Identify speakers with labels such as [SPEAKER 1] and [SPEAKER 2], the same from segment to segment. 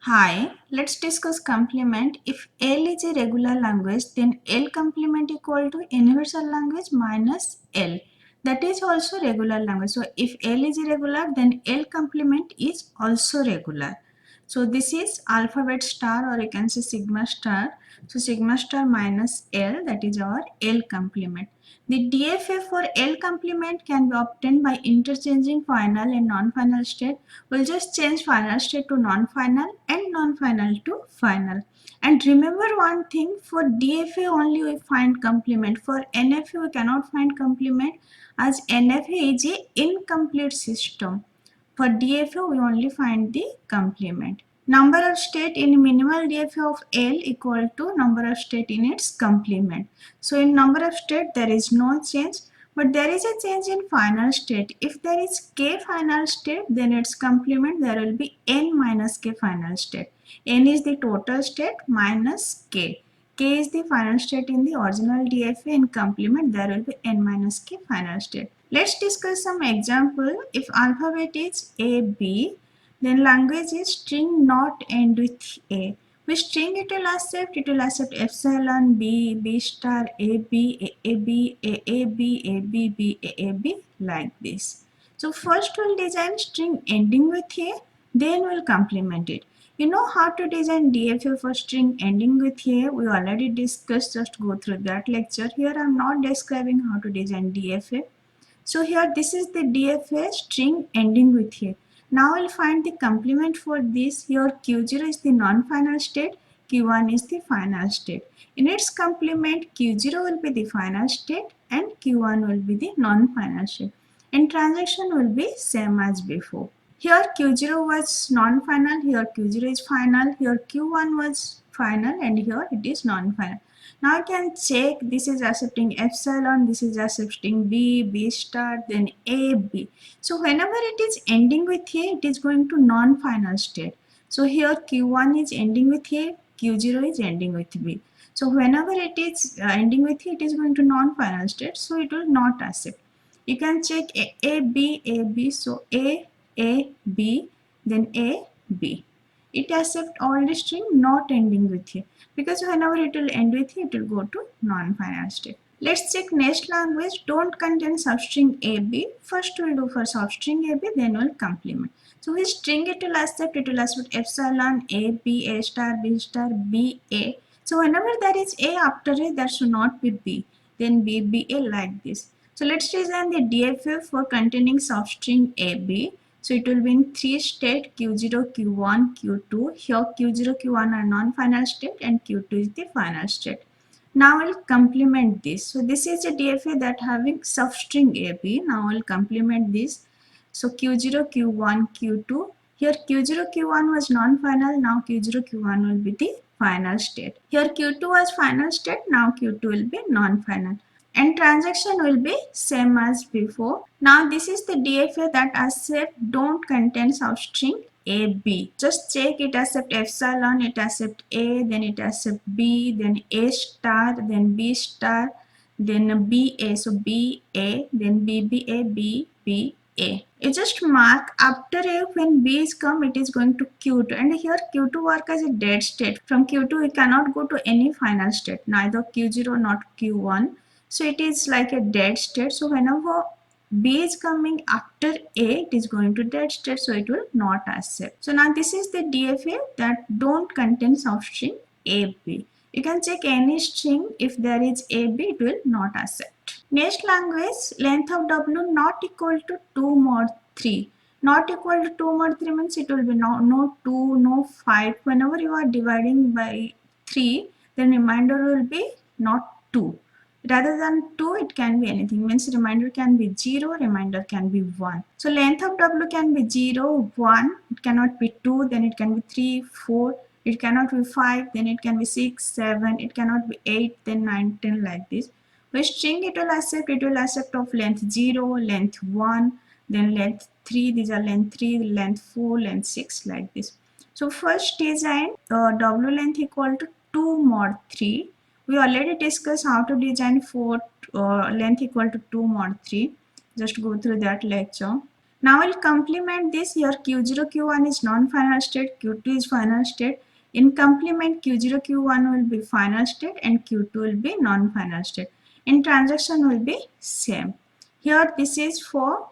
[SPEAKER 1] Hi, let's discuss complement. If L is a regular language, then L complement equal to universal language minus L. That is also regular language. So if L is irregular, then L complement is also regular. So this is alphabet star, or you can say sigma star. So sigma star minus L, that is our L complement. The DFA for L complement can be obtained by interchanging final and non-final state. We'll just change final state to non-final and non-final to final. And remember one thing, for DFA only we find complement. For NFA we cannot find complement, as NFA is a incomplete system. For DFA we only find the complement. Number of state in minimal DFA of L equal to number of state in its complement. So in number of state there is no change, but there is a change in final state. If there is k final state, then its complement there will be n minus k final state. N is the total state minus k. K is the final state in the original DFA. In complement there will be n minus k final state. Let's discuss some example. If alphabet is A, B, then language is string not end with A. With string it will accept epsilon, B, B star, A, B, A, B, A, A, B, A, B, B, A, A, B, like this. So first we'll design string ending with A, then we'll complement it. You know how to design DFA for string ending with A? We already discussed, just go through that lecture. Here I'm not describing how to design DFA. So here this is the DFA string ending with A. Now I'll find the complement for this. Here Q0 is the non-final state, Q1 is the final state. In its complement, Q0 will be the final state and Q1 will be the non-final state. And transaction will be same as before. Here Q0 was non-final, here Q0 is final, here Q1 was final, and here it is non-final. Now I can check, this is accepting epsilon, this is accepting B, B star, then A, B. So whenever it is ending with A, it is going to non-final state. So here Q1 is ending with A, Q0 is ending with B. So whenever it is ending with A, it is going to non-final state, so it will not accept. You can check A, B, A, B. So A, B, then A, B. It accepts all the string not ending with A, because whenever it will end with A, it will go to non-final state. Let's check next language. Don't contain substring AB. First we'll do for substring AB, then we'll complement. So which string it will accept epsilon, A, B, A star, B, A. So whenever there is A after A, there should not be B. Then B, B, A, like this. So let's design the DFA for containing substring AB. So it will be in 3 state, Q0, Q1, Q2. Here Q0, Q1 are non-final state and Q2 is the final state. Now I'll complement this. So this is a DFA that having substring AB. Now I'll complement this. So Q0, Q1, Q2. Here Q0, Q1 was non-final. Now Q0, Q1 will be the final state. Here Q2 was final state. Now Q2 will be non-final. And transaction will be same as before. Now this is the DFA that accept don't contain substring AB. Just check it accept epsilon, it accept A, then it accept B, then A star, then B star, then BA. So BA, then BBA, BBA. You just mark after A, when B is come, it is going to Q2, and here Q2 work as a dead state. From Q2 we cannot go to any final state, neither Q0 not Q1. So it is like a dead state. So whenever B is coming after A, it is going to dead state, so it will not accept. So now this is the DFA that don't contain substring AB. You can check any string, if there is AB, it will not accept. Next language, length of W not equal to 2 mod 3. Not equal to 2 mod 3 means it will be no 2, no 5. Whenever you are dividing by 3, then remainder will be not 2. Rather than 2, it can be anything. Means remainder can be 0, remainder can be 1. So length of W can be 0, 1. It cannot be 2, then it can be 3, 4. It cannot be 5, then it can be 6, 7. It cannot be 8, then 9, 10, like this. Which string it will accept of length 0, length 1, then length 3. These are length 3, length 4, length 6, like this. So first design W length equal to 2 mod 3. We already discussed how to design for length equal to 2 mod 3. Just go through that lecture. Now we'll complement this. Here Q0, Q1 is non-final state, Q2 is final state. In complement, Q0, Q1 will be final state and Q2 will be non-final state. In transaction will be same. Here this is for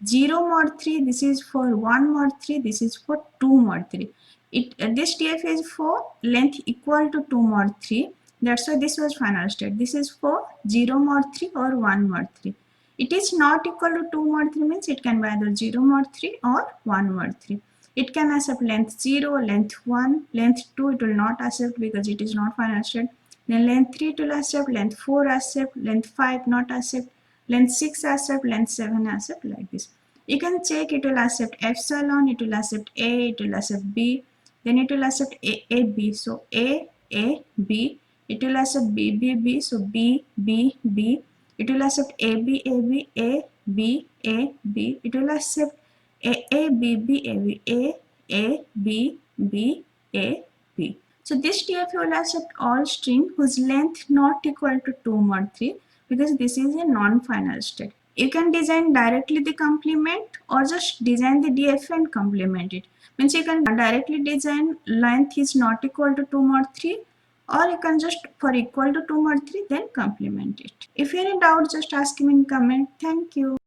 [SPEAKER 1] 0 mod 3, this is for 1 mod 3, this is for 2 mod 3. This TF is for length equal to 2 mod 3. That's why this was final state. This is for 0 mod 3 or 1 mod 3. It is not equal to 2 mod 3 means it can be either 0 mod 3 or 1 mod 3. It can accept length 0, length 1, length 2 it will not accept because it is not final state. Then length 3 it will accept, length 4 accept, length 5 not accept, length 6 accept, length 7 accept, like this. You can check, it will accept epsilon, it will accept A, it will accept B, then it will accept A, B. So A, B, it will accept B, B, B. So B, B, B. It will accept A, B, A, B, A, B, A, B. It will accept A, B, B, A, B, A, B, B, A, B. So this TF will accept all string whose length not equal to 2 mod 3 because this is a non-final state. You can design directly the complement or just design the DF and complement it. Means you can directly design length is not equal to 2 mod 3, or you can just for equal to 2 mod 3 then complement it. If you any doubt, just ask me in comment. Thank you.